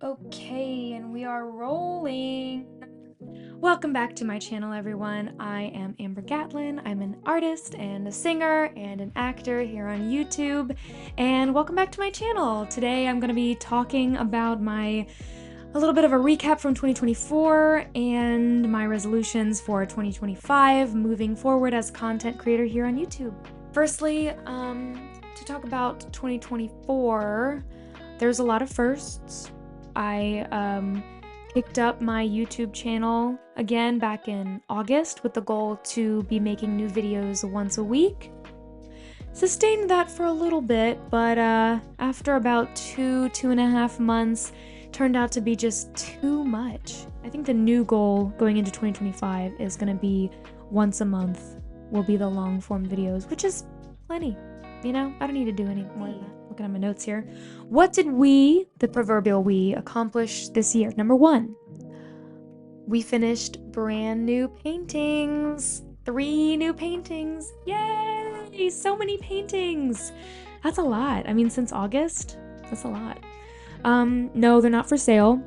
Okay, and we are rolling. Welcome back to my channel, everyone. I am Amber Gatlin. I'm an artist and a singer and an actor here on YouTube. And welcome back to my channel. Today I'm going to be talking about a little bit of a recap from 2024 and my resolutions for 2025 moving forward as a content creator here on YouTube. Firstly, to talk about 2024, there's a lot of firsts. I picked up my YouTube channel again back in August with the goal to be making new videos once a week. Sustained that for a little bit, but after about 2.5 months, turned out to be just too much. I think the new goal going into 2025 is going to be once a month will be the long form videos, which is plenty. You know, I don't need to do any more than that. Looking at my notes here. What did we, the proverbial we, accomplish this year? Number 1, we finished brand new paintings. 3 new paintings. Yay! So many paintings. That's a lot. I mean, since August, that's a lot. No, they're not for sale.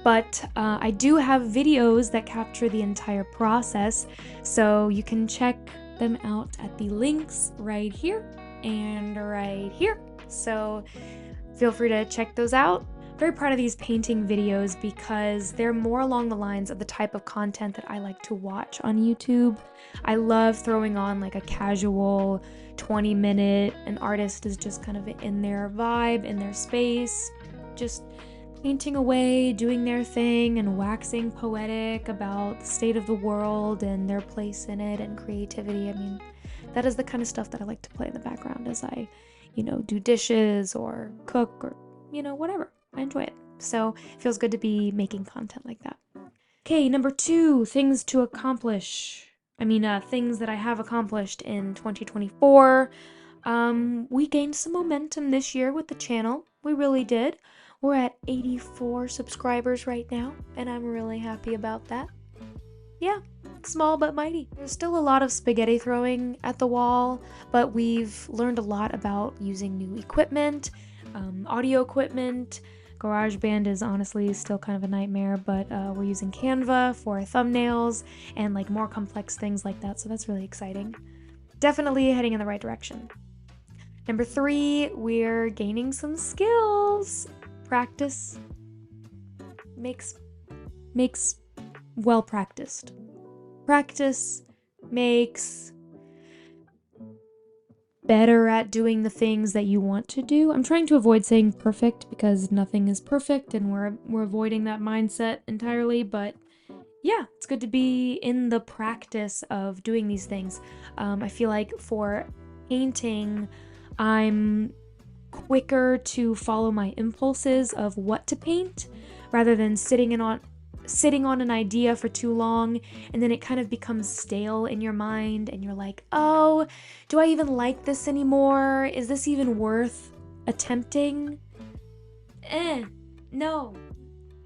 But I do have videos that capture the entire process. So you can check them out at the links right here and right here. So feel free to check those out. Very proud of these painting videos because they're more along the lines of the type of content that I like to watch on YouTube. I love throwing on like a casual 20-minute, an artist is just kind of in their vibe, in their space, just painting away, doing their thing, and waxing poetic about the state of the world and their place in it and creativity. I mean, that is the kind of stuff that I like to play in the background as I, do dishes or cook or, whatever. I enjoy it. So it feels good to be making content like that. Okay, number 2, things to accomplish. Things that I have accomplished in 2024. We gained some momentum this year with the channel. We really did. We're at 84 subscribers right now, and I'm really happy about that. Yeah, small but mighty. There's still a lot of spaghetti throwing at the wall, but we've learned a lot about using new equipment, audio equipment. GarageBand is honestly still kind of a nightmare, but we're using Canva for thumbnails and like more complex things like that, so that's really exciting. Definitely heading in the right direction. Number 3, we're gaining some skills. Practice makes well practiced. Practice makes better at doing the things that you want to do. I'm trying to avoid saying perfect because nothing is perfect and we're avoiding that mindset entirely, but yeah, it's good to be in the practice of doing these things. I feel like for painting, I'm quicker to follow my impulses of what to paint rather than sitting on an idea for too long, and then it kind of becomes stale in your mind and you're like, oh, do I even like this anymore? Is this even worth attempting? No.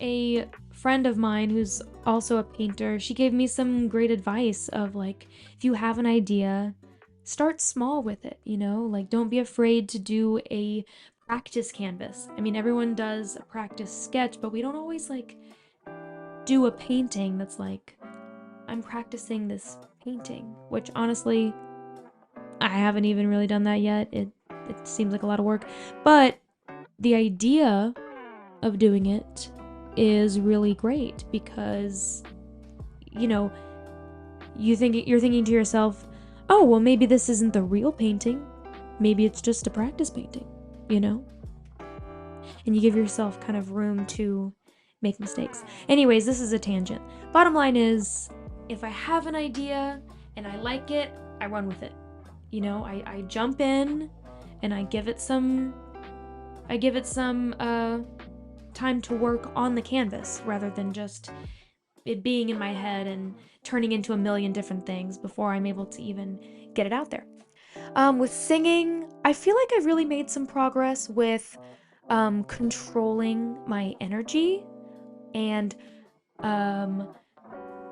A friend of mine who's also a painter, she gave me some great advice of like, if you have an idea, start small with it, like don't be afraid to do a practice canvas. Everyone does a practice sketch, but we don't always like do a painting that's like, I'm practicing this painting, which honestly, I haven't even really done that yet. It seems like a lot of work, but the idea of doing it is really great because, you're thinking to yourself, oh, well, maybe this isn't the real painting. Maybe it's just a practice painting, And you give yourself kind of room to make mistakes. Anyways, this is a tangent. Bottom line is, if I have an idea and I like it, I run with it. I jump in and I give it some time to work on the canvas rather than just it being in my head and turning into a million different things before I'm able to even get it out there. With singing, I feel like I've really made some progress with controlling my energy and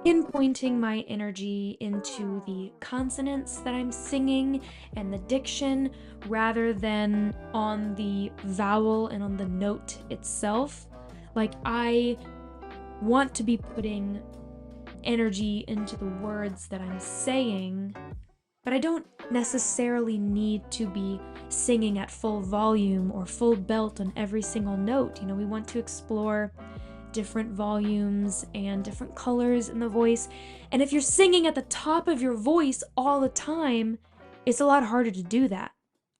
pinpointing my energy into the consonants that I'm singing and the diction rather than on the vowel and on the note itself. Like, I want to be putting energy into the words that I'm saying, but I don't necessarily need to be singing at full volume or full belt on every single note. We want to explore different volumes and different colors in the voice. And if you're singing at the top of your voice all the time, it's a lot harder to do that.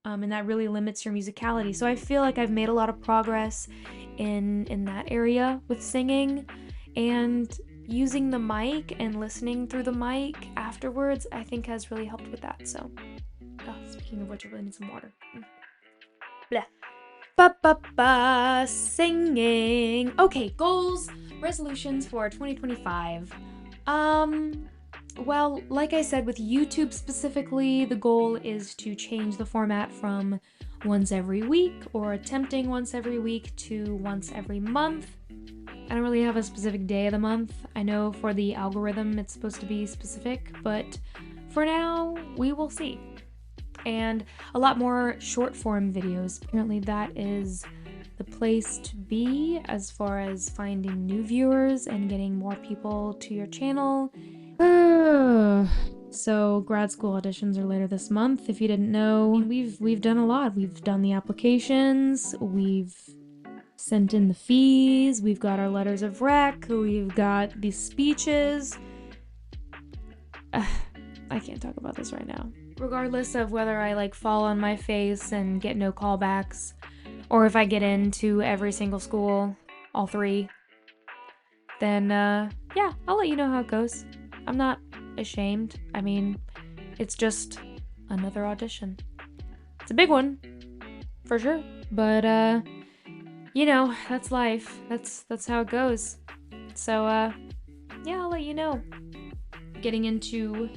And that really limits your musicality. So I feel like I've made a lot of progress in that area with singing, and using the mic and listening through the mic afterwards, I think has really helped with that. So, speaking of which, I really need some water. Blah. Singing. Okay, goals, resolutions for 2025. Well, like I said, with YouTube specifically, the goal is to change the format from once every week, or attempting once every week, to once every month. I don't really have a specific day of the month. I know for the algorithm it's supposed to be specific, but for now, we will see. And a lot more short form videos. Apparently that is the place to be as far as finding new viewers and getting more people to your channel. So grad school auditions are later this month, if you didn't know. I mean, we've done a lot. We've done the applications, we've sent in the fees, we've got our letters of rec, we've got these speeches. I can't talk about this right now. Regardless of whether I fall on my face and get no callbacks, or if I get into every single school, all 3, then yeah, I'll let you know how it goes. I'm not ashamed. I mean, it's just another audition. It's a big one, for sure, but that's life. That's how it goes. So yeah, I'll let you know. Getting into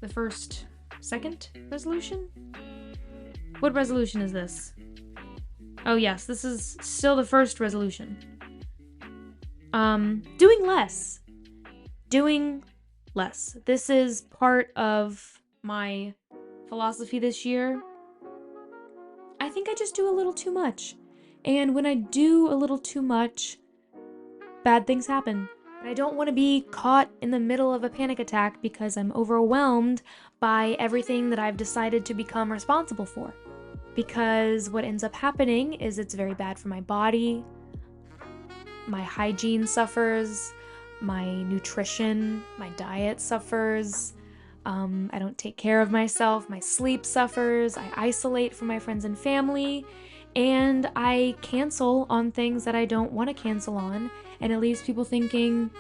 the second resolution? What resolution is this? Oh yes, this is still the first resolution. Doing less. Doing less. This is part of my philosophy this year. I think I just do a little too much. And when I do a little too much, bad things happen. And I don't want to be caught in the middle of a panic attack because I'm overwhelmed by everything that I've decided to become responsible for. Because what ends up happening is it's very bad for my body, my hygiene suffers, my nutrition, my diet suffers, I don't take care of myself, my sleep suffers, I isolate from my friends and family, and I cancel on things that I don't want to cancel on, and it leaves people thinking,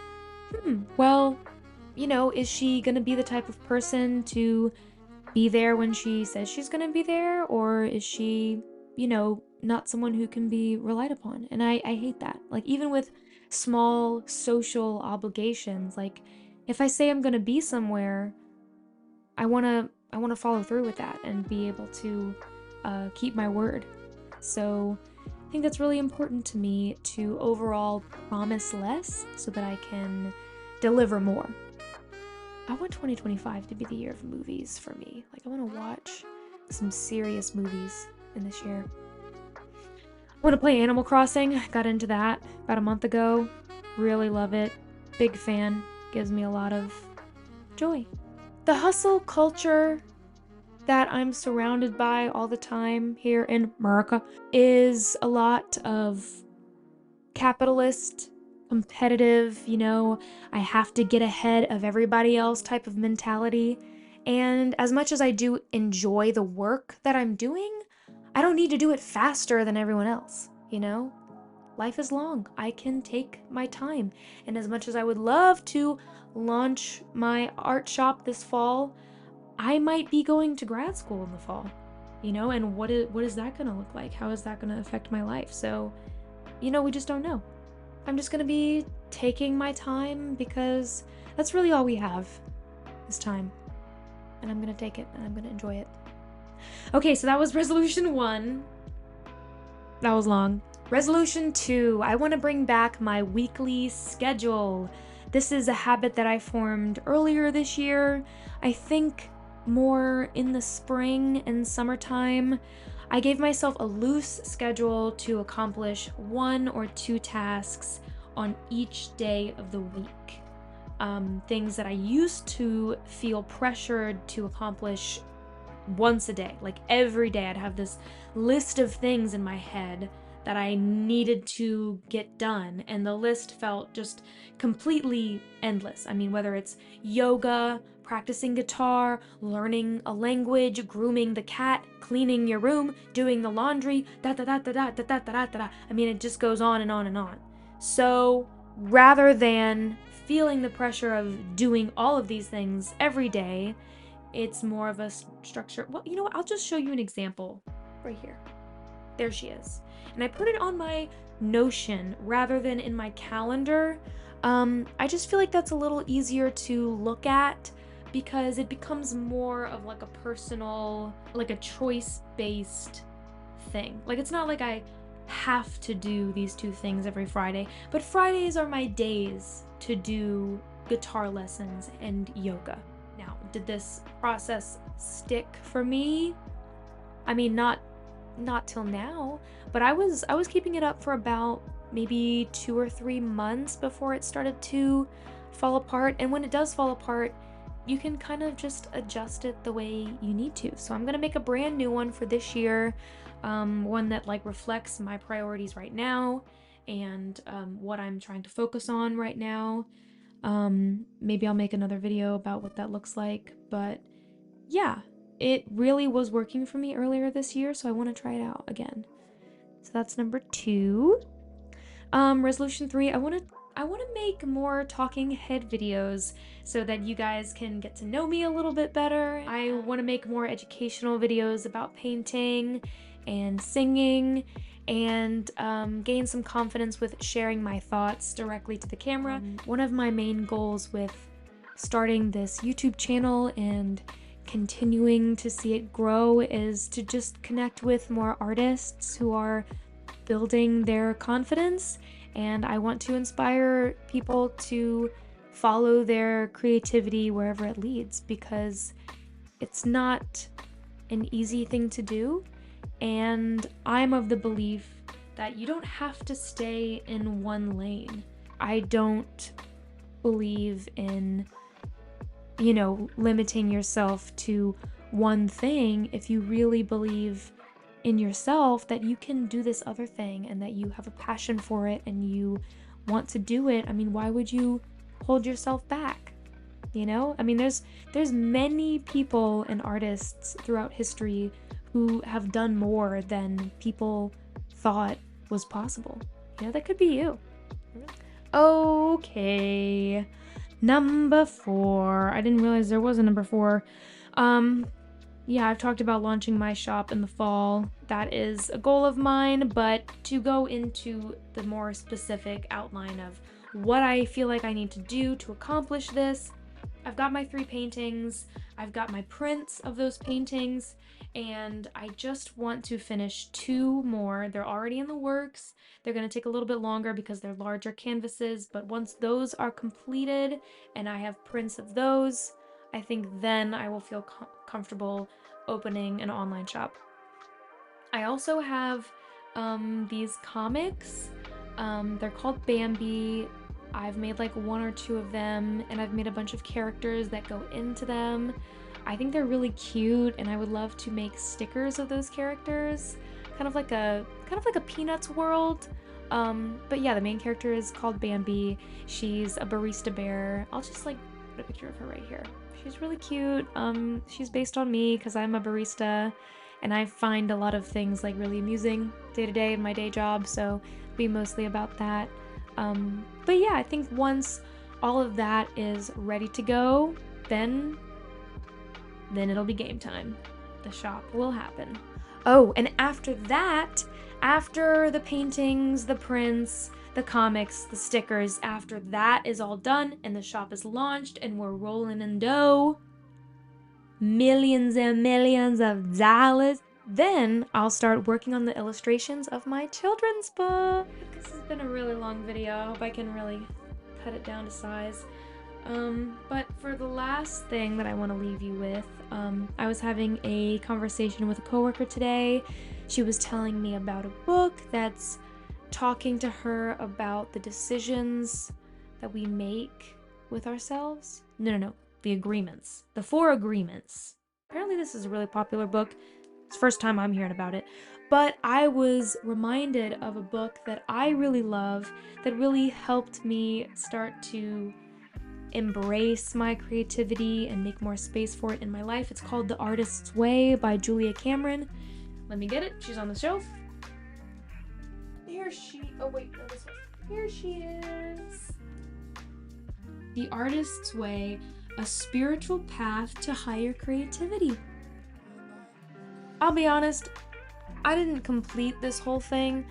well, is she gonna be the type of person to be there when she says she's gonna be there, or is she, not someone who can be relied upon? And I hate that. Even with small social obligations, if I say I'm gonna be somewhere, I wanna follow through with that and be able to keep my word. So I think that's really important to me, to overall promise less so that I can deliver more. I want 2025 to be the year of movies for me. I want to watch some serious movies in this year. I want to play Animal Crossing. Got into that about a month ago. Really love it. Big fan. Gives me a lot of joy. The hustle culture that I'm surrounded by all the time here in America is a lot of capitalist, competitive, I have to get ahead of everybody else type of mentality. And as much as I do enjoy the work that I'm doing, I don't need to do it faster than everyone else, Life is long. I can take my time. And as much as I would love to launch my art shop this fall, I might be going to grad school in the fall, and what is that going to look like? How is that going to affect my life? So, we just don't know. I'm just going to be taking my time because that's really all we have is time. And I'm going to take it and I'm going to enjoy it. Okay, so that was resolution 1. That was long. Resolution 2, I want to bring back my weekly schedule. This is a habit that I formed earlier this year. I think more in the spring and summertime. I gave myself a loose schedule to accomplish 1 or 2 tasks on each day of the week. Things that I used to feel pressured to accomplish once a day. Like every day I'd have this list of things in my head that I needed to get done, and the list felt just completely endless. I mean, whether it's yoga, practicing guitar, learning a language, grooming the cat, cleaning your room, doing the laundry, da da da da da da da da da. I mean, it just goes on and on and on. So rather than feeling the pressure of doing all of these things every day, it's more of a structure. Well, you know what? I'll just show you an example right here. There she is. And I put it on my Notion rather than in my calendar. I just feel like that's a little easier to look at because it becomes more of like a personal, like a choice-based thing. Like it's not like I have to do these 2 things every Friday, but Fridays are my days to do guitar lessons and yoga. Now, did this process stick for me? I mean, not till now, but I was keeping it up for about maybe 2 or 3 months before it started to fall apart. And when it does fall apart, you can kind of just adjust it the way you need to. So I'm gonna make a brand new one for this year, one that like reflects my priorities right now and what I'm trying to focus on right now. Maybe I'll make another video about what that looks like, but yeah, it really was working for me earlier this year, so I want to try it out again. So that's number 2. Resolution 3, I want to make more talking head videos so that you guys can get to know me a little bit better. I want to make more educational videos about painting and singing, and gain some confidence with sharing my thoughts directly to the camera. One of my main goals with starting this YouTube channel and continuing to see it grow is to just connect with more artists who are building their confidence, and I want to inspire people to follow their creativity wherever it leads, because it's not an easy thing to do, and I'm of the belief that you don't have to stay in one lane. I don't believe in, you know, limiting yourself to one thing if you really believe in yourself that you can do this other thing and that you have a passion for it and you want to do it. I mean, why would you hold yourself back? You know? I mean, there's many people and artists throughout history who have done more than people thought was possible. You know, that could be you. Okay. Number 4. I didn't realize there was a number 4. Yeah, I've talked about launching my shop in the fall. That is a goal of mine, but to go into the more specific outline of what I feel like I need to do to accomplish this, I've got my 3 paintings, I've got my prints of those paintings, and I just want to finish 2 more. They're already in the works. They're going to take a little bit longer because they're larger canvases, but once those are completed and I have prints of those, I think then I will feel comfortable opening an online shop. I also have these comics. They're called Bambi. I've made like 1 or 2 of them, and I've made a bunch of characters that go into them. I think they're really cute, and I would love to make stickers of those characters, kind of like a Peanuts world. But yeah, the main character is called Bambi. She's a barista bear. I'll just like put a picture of her right here. She's really cute. She's based on me because I'm a barista, and I find a lot of things like really amusing day to day in my day job, so it'll be mostly about that. But yeah, I think once all of that is ready to go, then it'll be game time. The shop will happen. Oh, and after that, after the paintings, the prints, the comics, the stickers, after that is all done and the shop is launched and we're rolling in dough, millions and millions of dollars, then I'll start working on the illustrations of my children's book. This has been a really long video. I hope I can really cut it down to size. But for the last thing that I want to leave you with, I was having a conversation with a coworker today. She was telling me about a book that's talking to her about the decisions that we make with ourselves. No, the agreements. The 4 agreements. Apparently this is a really popular book. It's the first time I'm hearing about it. But I was reminded of a book that I really love that really helped me start to embrace my creativity and make more space for it in my life. It's called The Artist's Way by Julia Cameron. Let me get it. She's on the shelf. Here she is. The Artist's Way, a spiritual path to higher creativity. I'll be honest, I didn't complete this whole thing.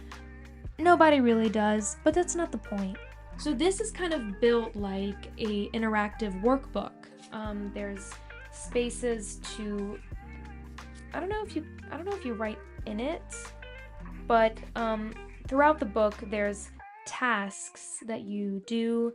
Nobody really does, but that's not the point. So this is kind of built like a interactive workbook. There's spaces to, I don't know if you write in it, but throughout the book there's tasks that you do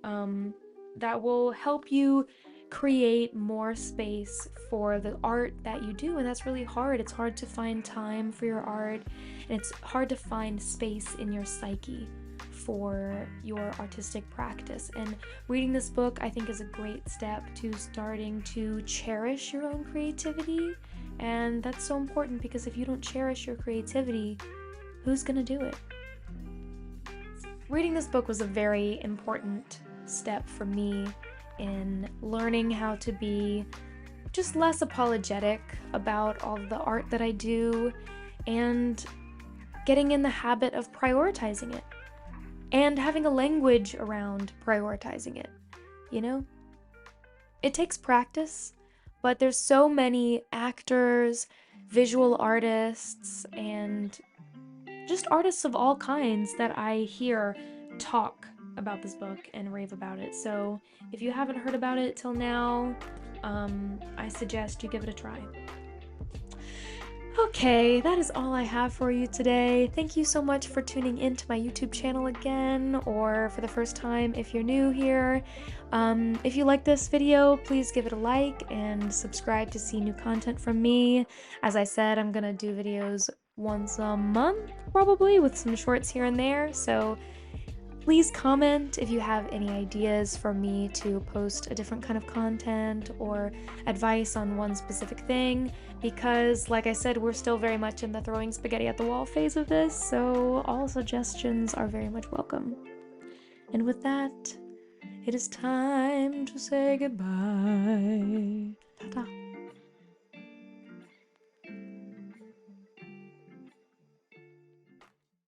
that will help you create more space for the art that you do, and that's really hard. It's hard to find time for your art, and it's hard to find space in your psyche for your artistic practice. And reading this book, I think, is a great step to starting to cherish your own creativity, and that's so important because if you don't cherish your creativity, who's gonna do it? Reading this book was a very important step for me in learning how to be just less apologetic about all of the art that I do and getting in the habit of prioritizing it and having a language around prioritizing it, you know? It takes practice, but there's so many actors, visual artists, and just artists of all kinds that I hear talk about this book and rave about it. So if you haven't heard about it till now, I suggest you give it a try. Okay, that is all I have for you today. Thank you so much for tuning into my YouTube channel again, or for the first time if you're new here. If you like this video, please give it a like and subscribe to see new content from me. As I said, I'm gonna do videos once a month, probably, with some shorts here and there, so please comment if you have any ideas for me to post a different kind of content or advice on one specific thing, because like I said, we're still very much in the throwing spaghetti at the wall phase of this, so all suggestions are very much welcome. And with that, it is time to say goodbye. Ta-ta.